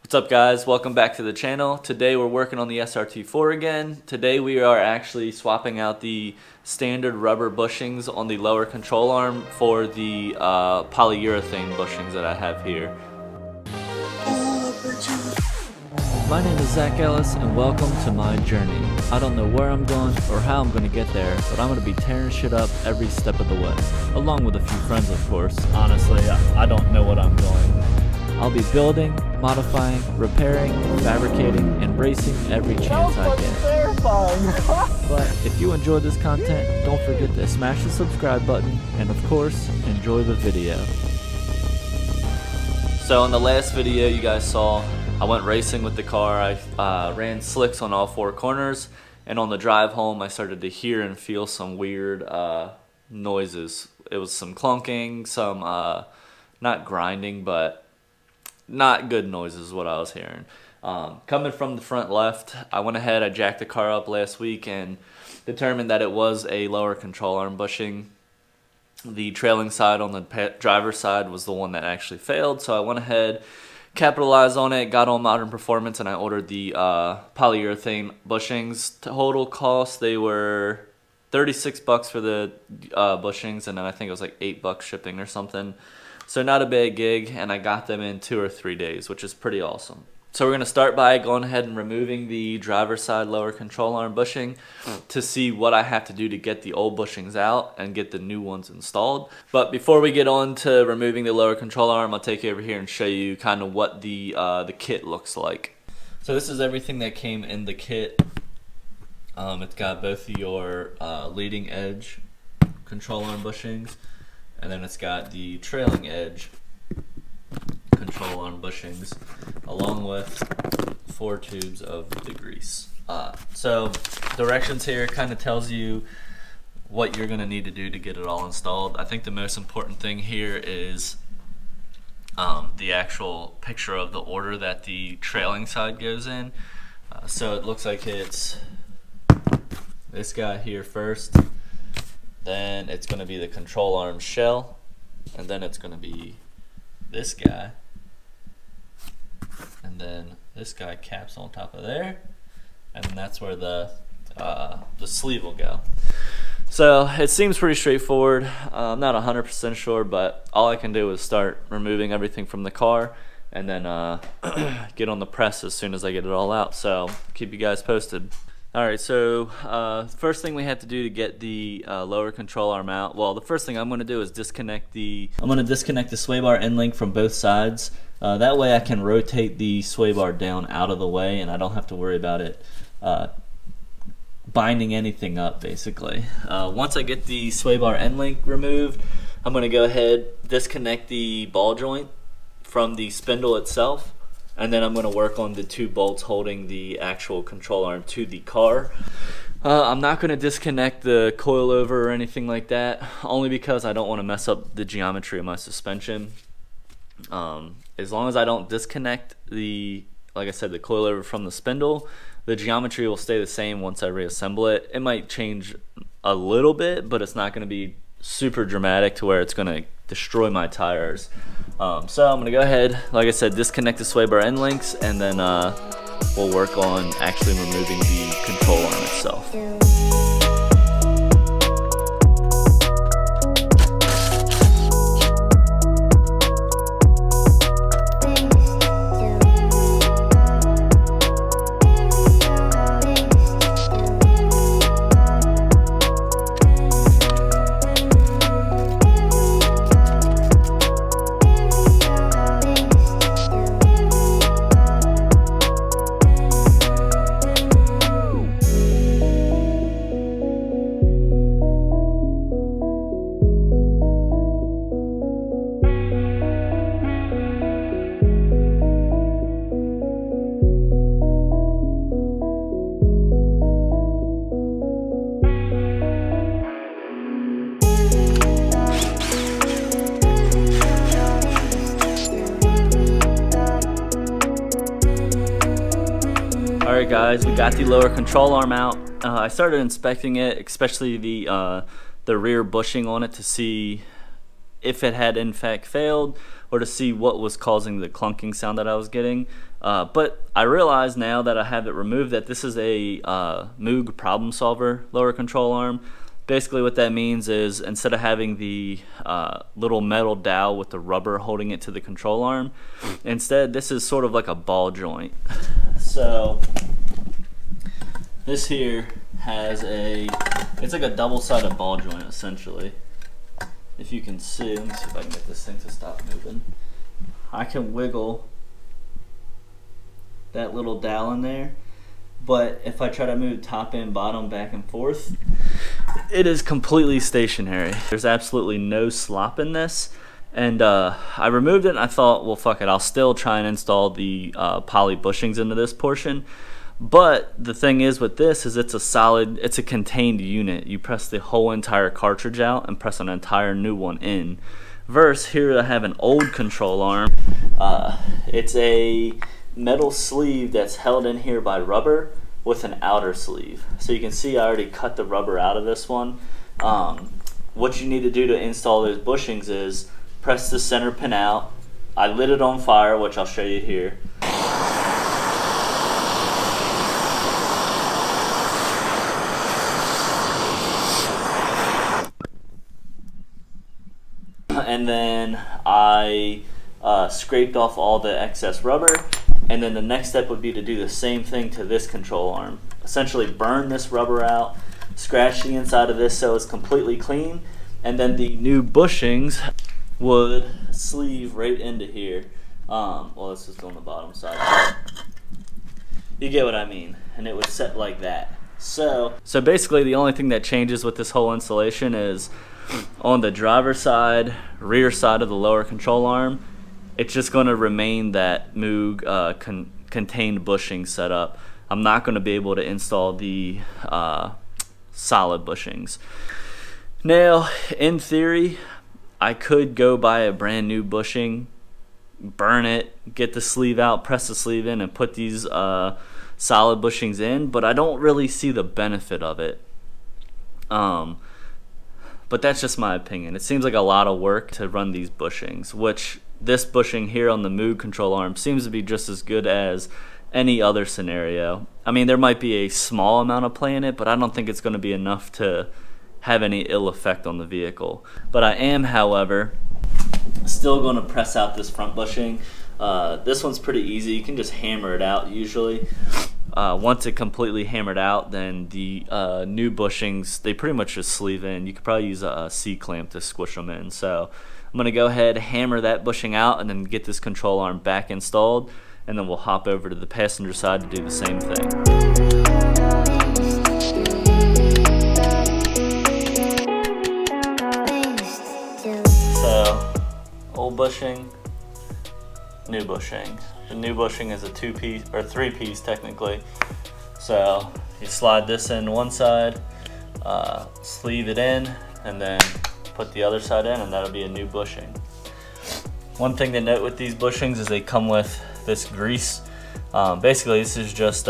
What's up guys, welcome back to the channel. Today we're working on the SRT-4 again. Today we are actually swapping out the standard rubber bushings on the lower control arm for the polyurethane bushings that I have here. My name is Zach Ellis and welcome to my journey. I don't know where I'm going or how I'm going to get there, but I'm going to be tearing shit up every step of the way. Along with a few friends of course. Honestly, I don't know what I'm doing. I'll be building, modifying, repairing, fabricating, and racing every chance I get. But if you enjoyed this content, don't forget to smash the subscribe button and of course, enjoy the video. So in the last video you guys saw, I went racing with the car. I ran slicks on all four corners, and on the drive home I started to hear and feel some weird noises. It was some clunking, some not grinding, but not good noises is what I was hearing. Coming from the front left, I went ahead, I jacked the car up last week and determined that it was a lower control arm bushing. The trailing side on the driver's side was the one that actually failed, so I went ahead, capitalized on it, got on Modern Performance, and I ordered the polyurethane bushings. Total cost, they were $36 for the bushings, and then I think it was like $8 shipping or something. So not a bad gig, and I got them in 2 or 3 days, which is pretty awesome. So we're going to start by going ahead and removing the driver's side lower control arm bushing to see what I have to do to get the old bushings out and get the new ones installed. But before we get on to removing the lower control arm, I'll take you over here and show you kind of what the kit looks like. So this is everything that came in the kit. It's got both of your leading edge control arm bushings, and then it's got the trailing edge control arm bushings, along with 4 tubes of the grease. So directions here kind of tells you what you're going to need to do to get it all installed. I think the most important thing here is the actual picture of the order that the trailing side goes in. So it looks like it's this guy here first, then it's going to be the control arm shell, and then it's going to be this guy, and then this guy caps on top of there, and then that's where the sleeve will go. So it seems pretty straightforward. I'm not 100% sure, but all I can do is start removing everything from the car and then get on the press as soon as I get it all out. So keep you guys posted. Alright, so first thing we have to do to get the lower control arm out, well, the first thing I'm going to do is disconnect the sway bar end link from both sides. That way I can rotate the sway bar down out of the way and I don't have to worry about it binding anything up, basically. Once I get the sway bar end link removed, I'm going to go ahead, disconnect the ball joint from the spindle itself, and then I'm going to work on the 2 bolts holding the actual control arm to the car. I'm not going to disconnect the coilover or anything like that, only because I don't want to mess up the geometry of my suspension. As long as I don't disconnect like I said, the coilover from the spindle, the geometry will stay the same once I reassemble it. It might change a little bit, but it's not going to be super dramatic to where it's going to destroy my tires. So I'm going to go ahead, like I said, disconnect the sway bar end links, and then we'll work on actually removing the control arm itself. Alright guys, we got the lower control arm out. I started inspecting it, especially the rear bushing on it, to see if it had in fact failed or to see what was causing the clunking sound that I was getting. But I realize now that I have it removed that this is a Moog problem solver lower control arm. Basically what that means is instead of having the little metal dowel with the rubber holding it to the control arm, instead this is sort of like a ball joint. So this here has it's like a double-sided ball joint essentially. If you can see, let me see if I can get this thing to stop moving. I can wiggle that little dowel in there, but if I try to move top and bottom back and forth, it is completely stationary. There's absolutely no slop in this. And I removed it and I thought, well, fuck it, I'll still try and install the poly bushings into this portion. But the thing is with this is it's a contained unit. You press the whole entire cartridge out and press an entire new one in. Versus here I have an old control arm. It's a metal sleeve that's held in here by rubber with an outer sleeve. So you can see I already cut the rubber out of this one. What you need to do to install those bushings is press the center pin out. I lit it on fire, which I'll show you here. And then I scraped off all the excess rubber, and then the next step would be to do the same thing to this control arm. Essentially burn this rubber out, scratch the inside of this so it's completely clean, and then the new bushings would sleeve right into here. Well, this is on the bottom side. You get what I mean, and it would set like that. So basically the only thing that changes with this whole installation is on the driver's side, rear side of the lower control arm, it's just going to remain that Moog contained bushing setup. I'm not going to be able to install the solid bushings. Now, in theory, I could go buy a brand new bushing, burn it, get the sleeve out, press the sleeve in, and put these solid bushings in, but I don't really see the benefit of it. But that's just my opinion. It seems like a lot of work to run these bushings, which this bushing here on the Moog control arm seems to be just as good as any other scenario. I mean, there might be a small amount of play in it, but I don't think it's going to be enough to have any ill effect on the vehicle. But I am, however, still going to press out this front bushing. This one's pretty easy. You can just hammer it out usually. Once it completely hammered out, then the new bushings, they pretty much just sleeve in. You could probably use a C-clamp to squish them in. So I'm going to go ahead, hammer that bushing out, and then get this control arm back installed, and then we'll hop over to the passenger side to do the same thing. So, old bushing, new bushing. The new bushing is a 2-piece, or 3-piece technically. So you slide this in one side, sleeve it in, and then put the other side in, and that'll be a new bushing. One thing to note with these bushings is they come with this grease. Basically this is just,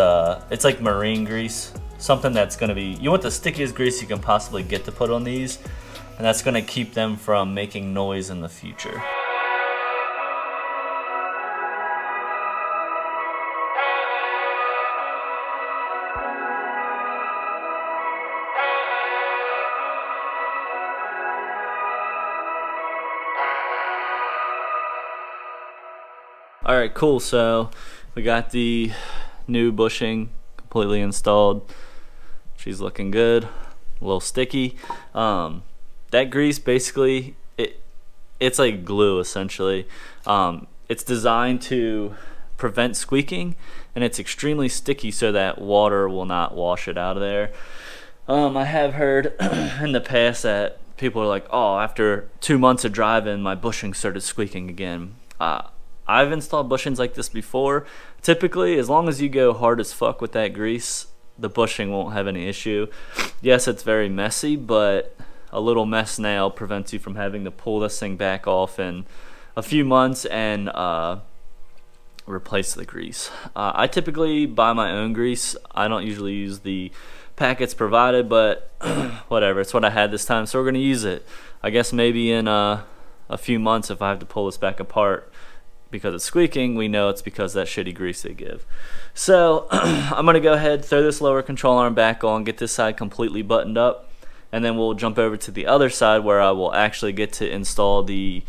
it's like marine grease. Something that's gonna be, you want the stickiest grease you can possibly get to put on these, and that's gonna keep them from making noise in the future. Alright, cool. So we got the new bushing completely installed. She's looking good, a little sticky. That grease basically, it's like glue essentially. It's designed to prevent squeaking, and it's extremely sticky so that water will not wash it out of there. I have heard in the past that people are like, oh, after 2 months of driving, my bushing started squeaking again. I've installed bushings like this before. Typically, as long as you go hard as fuck with that grease, the bushing won't have any issue. Yes, it's very messy, but a little mess now prevents you from having to pull this thing back off in a few months and replace the grease. I typically buy my own grease. I don't usually use the packets provided, but whatever, it's what I had this time, so we're gonna use it. I guess maybe in a few months, if I have to pull this back apart because it's squeaking, we know it's because of that shitty grease they give. So I'm going to go ahead, throw this lower control arm back on, get this side completely buttoned up, and then we'll jump over to the other side where I will actually get to install the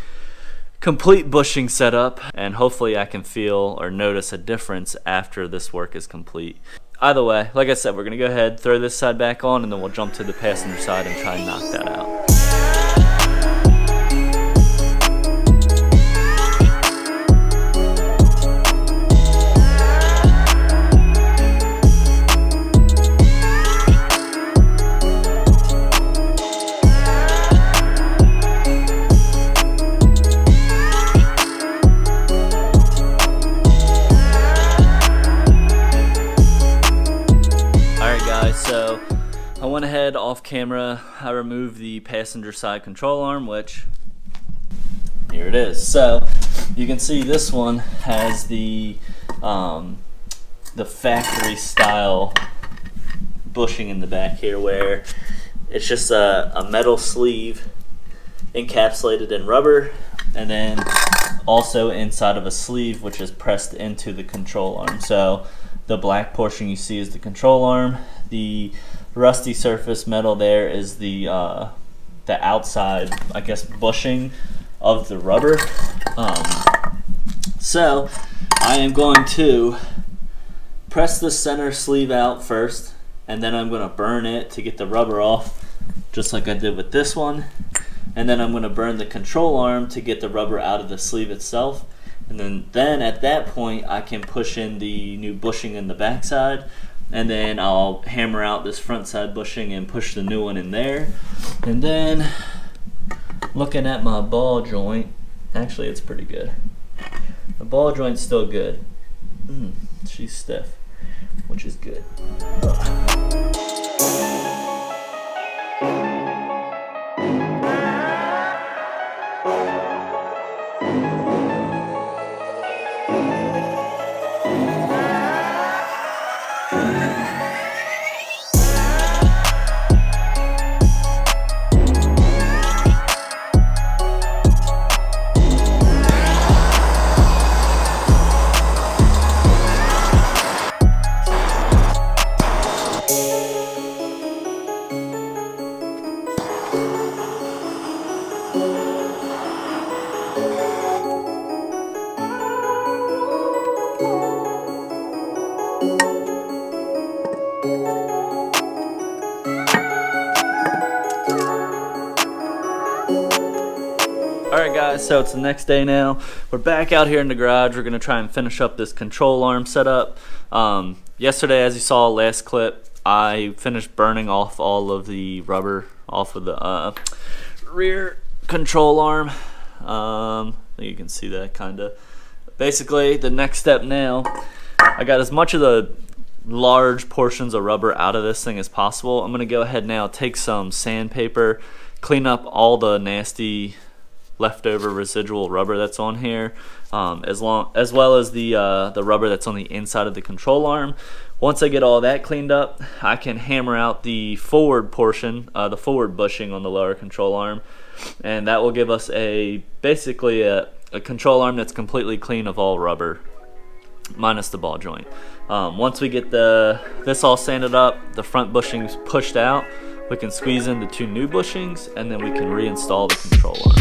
complete bushing setup, and hopefully I can feel or notice a difference after this work is complete. Either way, like I said, we're going to go ahead, throw this side back on, and then we'll jump to the passenger side and try and knock that out. So I went ahead off camera, I removed the passenger side control arm, which here it is. So you can see this one has the factory style bushing in the back here, where it's just a metal sleeve encapsulated in rubber, and then also inside of a sleeve which is pressed into the control arm. So the black portion you see is the control arm. The rusty surface metal there is the outside, I guess, bushing of the rubber. So I am going to press the center sleeve out first, and then I'm going to burn it to get the rubber off, just like I did with this one. And then I'm going to burn the control arm to get the rubber out of the sleeve itself. And then at that point I can push in the new bushing in the backside, and then I'll hammer out this front side bushing and push the new one in there. And then looking at my ball joint, actually it's pretty good. The ball joint's still good. She's stiff, which is good. Alright guys, so it's the next day now. We're back out here in the garage. We're going to try and finish up this control arm setup. Yesterday, as you saw last clip, I finished burning off all of the rubber off of the rear control arm. I think you can see that kind of. Basically, the next step now, I got as much of the large portions of rubber out of this thing as possible. I'm going to go ahead now, take some sandpaper, clean up all the nasty leftover residual rubber that's on here, as well as the rubber that's on the inside of the control arm. Once I get all that cleaned up, I can hammer out the forward portion, the forward bushing on the lower control arm, and that will give us basically a control arm that's completely clean of all rubber, minus the ball joint. Once we get this all sanded up, the front bushings pushed out, we can squeeze in the two new bushings, and then we can reinstall the control arm.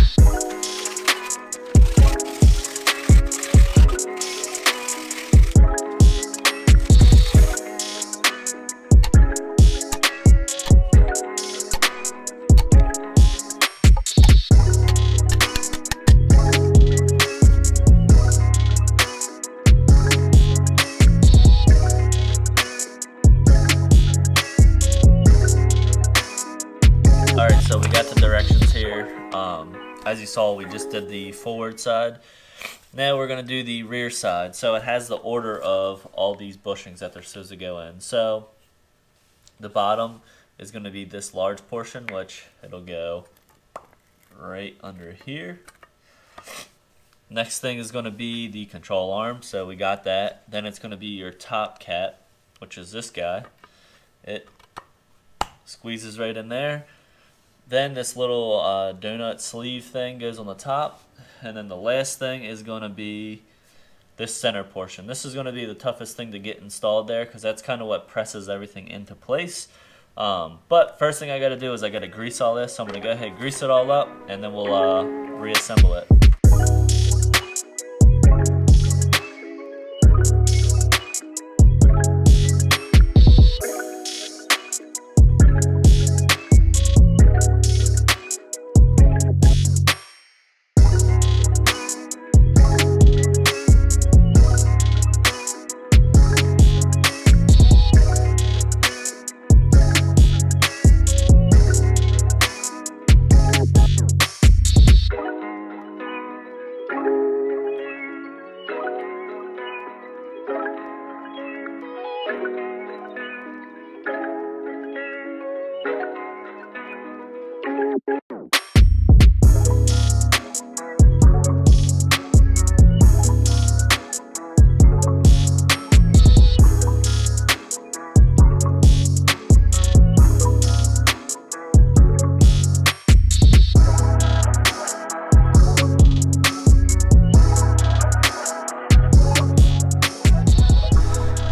Alright, so we got the directions here. As you saw, we just did the forward side. Now we're going to do the rear side. So it has the order of all these bushings that they're supposed to go in. So the bottom is going to be this large portion, which it'll go right under here. Next thing is going to be the control arm. So we got that. Then it's going to be your top cap, which is this guy. It squeezes right in there. Then this little donut sleeve thing goes on the top. And then the last thing is going to be this center portion. This is going to be the toughest thing to get installed there because that's kind of what presses everything into place. But first thing I got to do is I got to grease all this. So I'm going to go ahead and grease it all up and then we'll reassemble it.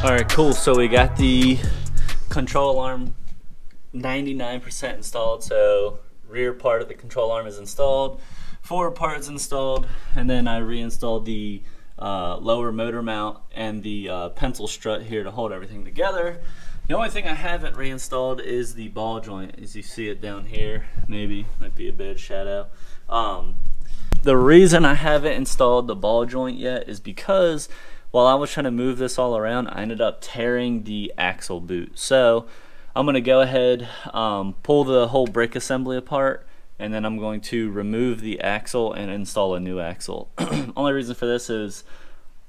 Alright, cool. So we got the control arm 99% installed. So rear part of the control arm is installed, forward part is installed, and then I reinstalled the lower motor mount and the pencil strut here to hold everything together. The only thing I haven't reinstalled is the ball joint, as you see it down here. Maybe, might be a bad shadow. The reason I haven't installed the ball joint yet is because while I was trying to move this all around, I ended up tearing the axle boot. So I'm going to go ahead, pull the whole brake assembly apart, and then I'm going to remove the axle and install a new axle. Only reason for this is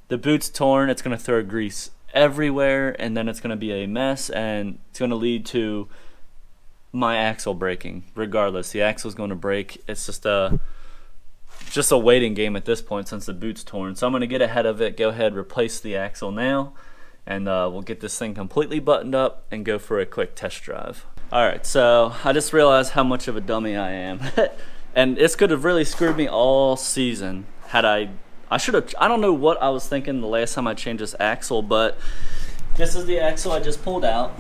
the boot's torn, it's going to throw grease everywhere, and then it's going to be a mess, and it's going to lead to my axle breaking. Regardless, the axle is going to break. It's just a waiting game at this point since the boot's torn. So I'm going to get ahead of it, go ahead, replace the axle now, and we'll get this thing completely buttoned up and go for a quick test drive. Alright, so I just realized how much of a dummy I am. And this could have really screwed me all season had I don't know what I was thinking the last time I changed this axle, but this is the axle I just pulled out.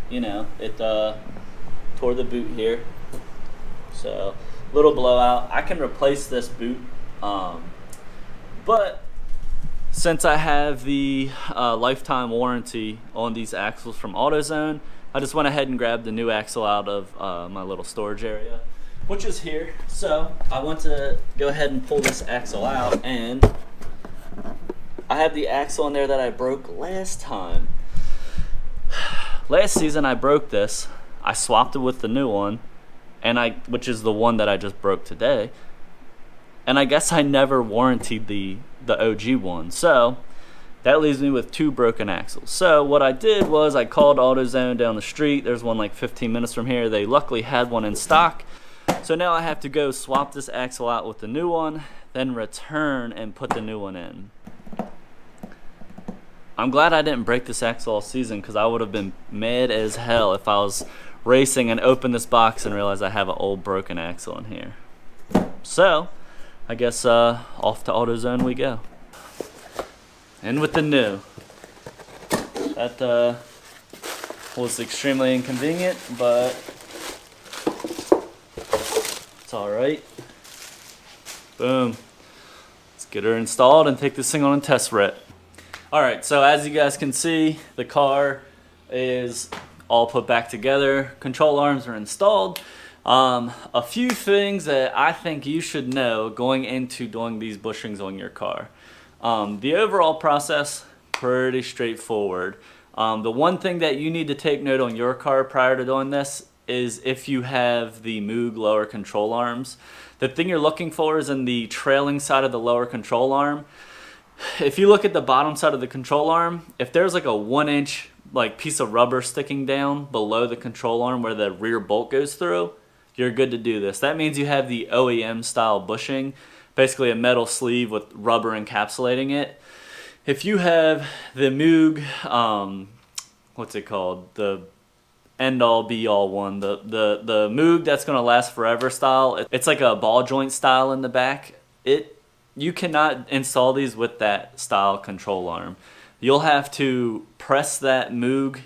You know, it tore the boot here. So little blowout. I can replace this boot, but since I have the lifetime warranty on these axles from AutoZone, I just went ahead and grabbed the new axle out of my little storage area, which is here. So I want to go ahead and pull this axle out, and I have the axle in there that I broke last time. Last season I broke this. I swapped it with the new one, which is the one that I just broke today. And I guess I never warranted the OG one. So that leaves me with 2 broken axles. So what I did was I called AutoZone down the street. There's one like 15 minutes from here. They luckily had one in stock. So now I have to go swap this axle out with the new one, then return and put the new one in. I'm glad I didn't break this axle all season, because I would have been mad as hell if I was racing and opened this box and realized I have an old broken axle in here. So I guess off to AutoZone we go. And with the new. That was extremely inconvenient, but it's alright. Boom. Let's get her installed and take this thing on a test rip. Alright, so as you guys can see, the car is all put back together. Control arms are installed. A few things that I think you should know going into doing these bushings on your car. The overall process, pretty straightforward. The one thing that you need to take note on your car prior to doing this is if you have the Moog lower control arms. The thing you're looking for is in the trailing side of the lower control arm. If you look at the bottom side of the control arm, if there's like a 1-inch piece of rubber sticking down below the control arm where the rear bolt goes through, you're good to do this. That means you have the OEM style bushing, basically a metal sleeve with rubber encapsulating it. If you have the Moog, what's it called? The end all be all one. The Moog that's gonna last forever style, it's like a ball joint style in the back. You cannot install these with that style control arm. You'll have to press that Moog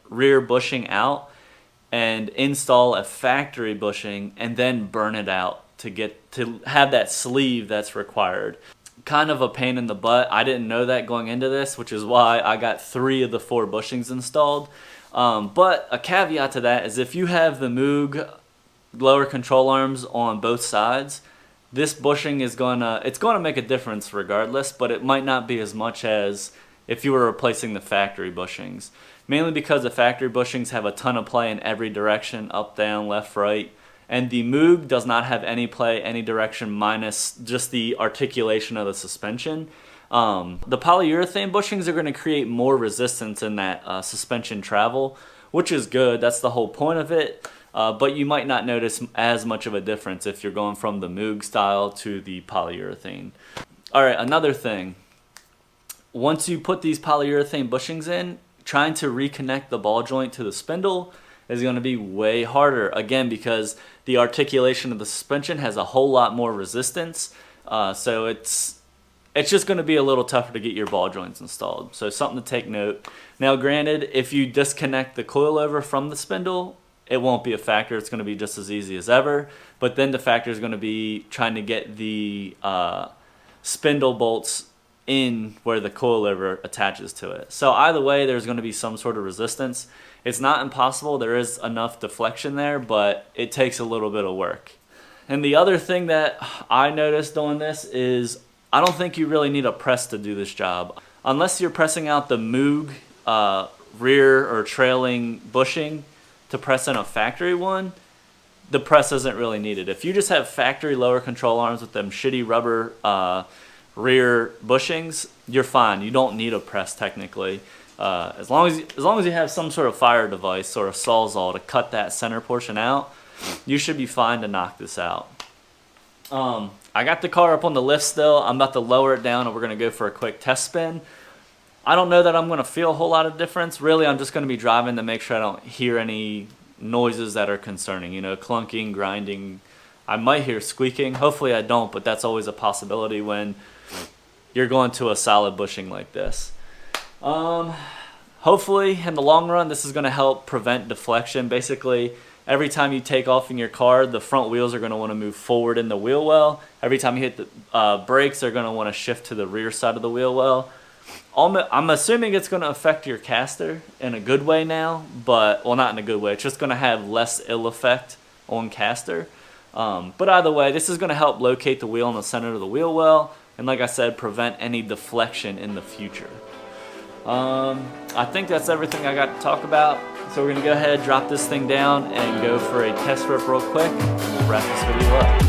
rear bushing out and install a factory bushing and then burn it out to have that sleeve that's required. Kind of a pain in the butt. I didn't know that going into this, which is why I got 3 of the 4 bushings installed. But a caveat to that is if you have the Moog lower control arms on both sides, this bushing is gonna make a difference regardless, but it might not be as much as if you were replacing the factory bushings. Mainly because the factory bushings have a ton of play in every direction, up, down, left, right. And the Moog does not have any play, any direction, minus just the articulation of the suspension. The polyurethane bushings are going to create more resistance in that suspension travel, which is good. That's the whole point of it. But you might not notice as much of a difference if you're going from the Moog style to the polyurethane. All right, another thing. Once you put these polyurethane bushings in, trying to reconnect the ball joint to the spindle is going to be way harder, again, because the articulation of the suspension has a whole lot more resistance. So it's just going to be a little tougher to get your ball joints installed. So something to take note. Now, granted, if you disconnect the coilover from the spindle, it won't be a factor. It's going to be just as easy as ever. But then the factor is going to be trying to get the spindle bolts in where the coilover attaches to it. So either way, there's going to be some sort of resistance. It's not impossible. There is enough deflection there, but it takes a little bit of work. And the other thing that I noticed doing this is I don't think you really need a press to do this job. Unless you're pressing out the Moog rear or trailing bushing to press in a factory one, the press isn't really needed. If you just have factory lower control arms with them shitty rubber rear bushings, you're fine. You don't need a press technically. As long as you have some sort of fire device or a sawzall to cut that center portion out, you should be fine to knock this out. I got the car up on the lift still. I'm about to lower it down and we're going to go for a quick test spin. I don't know that I'm going to feel a whole lot of difference. Really, I'm just going to be driving to make sure I don't hear any noises that are concerning. You know, clunking, grinding. I might hear squeaking. Hopefully I don't, but that's always a possibility when you're going to a solid bushing like this. Hopefully in the long run this is going to help prevent deflection. Basically, every time you take off in your car, the front wheels are going to want to move forward in the wheel well. Every time you hit the brakes, they're going to want to shift to the rear side of the wheel well. I'm assuming it's going to affect your caster in a good way now, but, well, not in a good way. It's just going to have less ill effect on caster. But either way, this is going to help locate the wheel in the center of the wheel well, and like I said, prevent any deflection in the future. I think that's everything I got to talk about. So we're going to go ahead, drop this thing down, and go for a test rip real quick. We'll wrap this video up.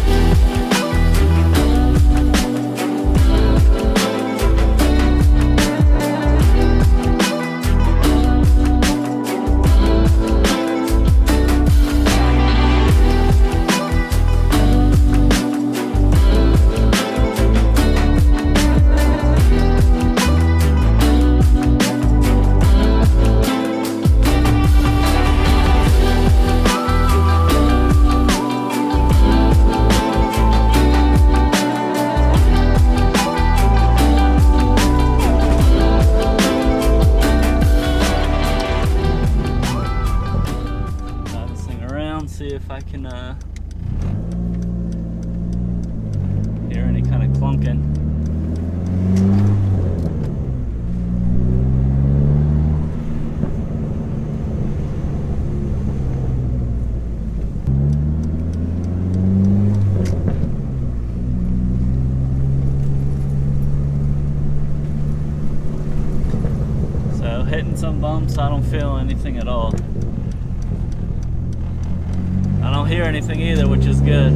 See if I can hear any kind of clunking. So hitting some bumps, I don't feel anything at all. I don't hear anything either, which is good.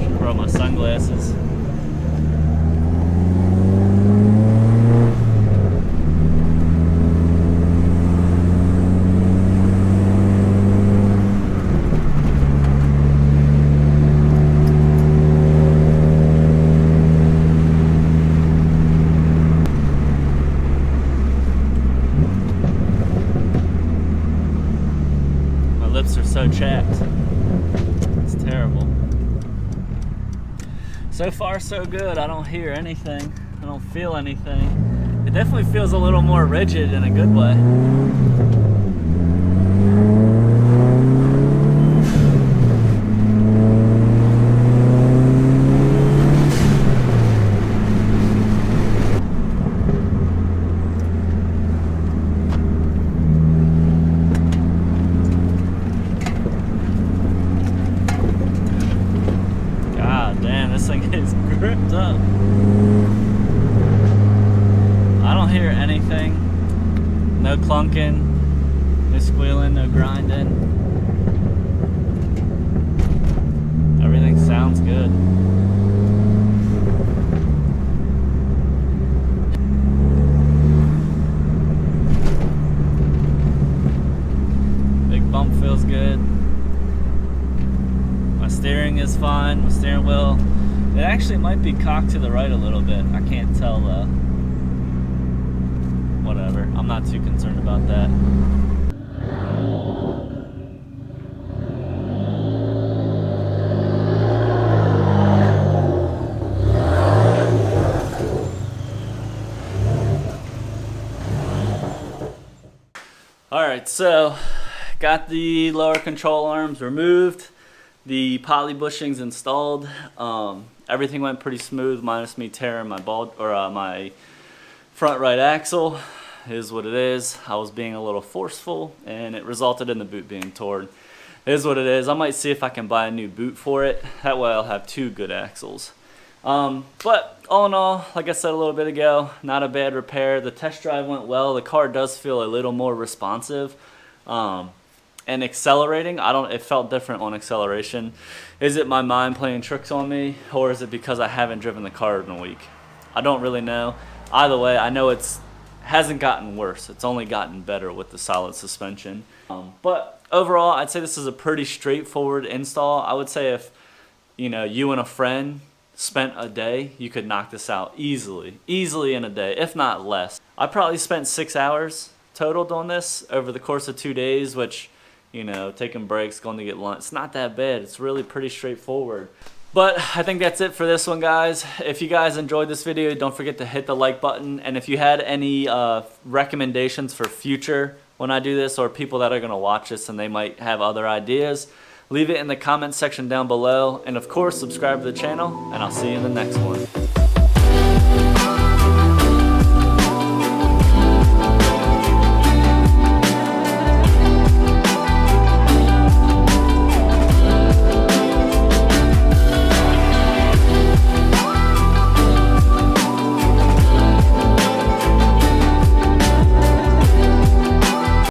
Should borrow my sunglasses. So far so good. I don't hear anything. I don't feel anything. It definitely feels a little more rigid in a good way. This thing is gripped up. I don't hear anything. No clunking, no squealing, no grinding. Everything sounds good. Big bump feels good. My steering is fine. My steering wheel, it actually might be cocked to the right a little bit. I can't tell though. Whatever. I'm not too concerned about that. Alright, so got the lower control arms removed, the poly bushings installed. Everything went pretty smooth, minus me tearing my my front right axle. Is what it is. I was being a little forceful, and it resulted in the boot being torn. It is what it is. I might see if I can buy a new boot for it. That way I'll have two good axles. But all in all, like I said a little bit ago, not a bad repair. The test drive went well. The car does feel a little more responsive. And accelerating, it felt different on acceleration. Is it my mind playing tricks on me, or is it because I haven't driven the car in a week? I don't really know. Either way, I know it hasn't gotten worse. It's only gotten better with the solid suspension. But overall, I'd say this is a pretty straightforward install. I would say if you and a friend spent a day, you could knock this out easily in a day, if not less. I probably spent 6 hours total doing this over the course of 2 days, which, taking breaks, going to get lunch, it's not that bad. It's really pretty straightforward. But I think that's it for this one, guys. If you guys enjoyed this video, don't forget to hit the like button. And if you had any recommendations for future when I do this, or people that are going to watch this and they might have other ideas, leave it in the comments section down below. And of course, subscribe to the channel, and I'll see you in the next one.